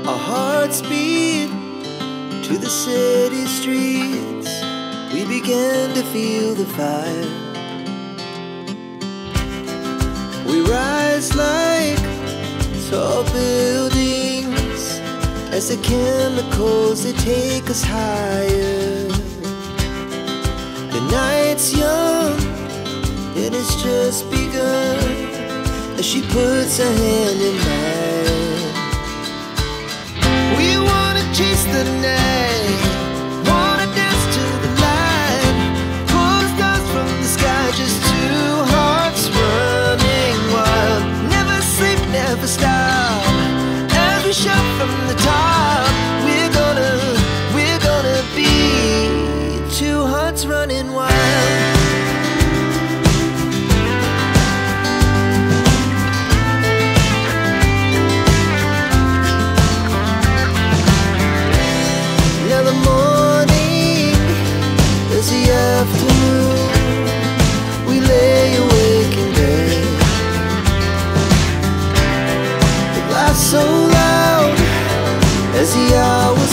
Our hearts beat to the city streets. We began to feel the fire. We rise like tall buildings as the chemicals, they take us higher. The night's young and it's just begun as she puts her hand in mine. We wanna chase the night, wanna dance to the light, pull the stars from the sky, just two hearts running wild. Never sleep, never stop, as we shout from the top. We're gonna be two hearts running wild. Afternoon, we lay awake in bed. The glass so loud as the hours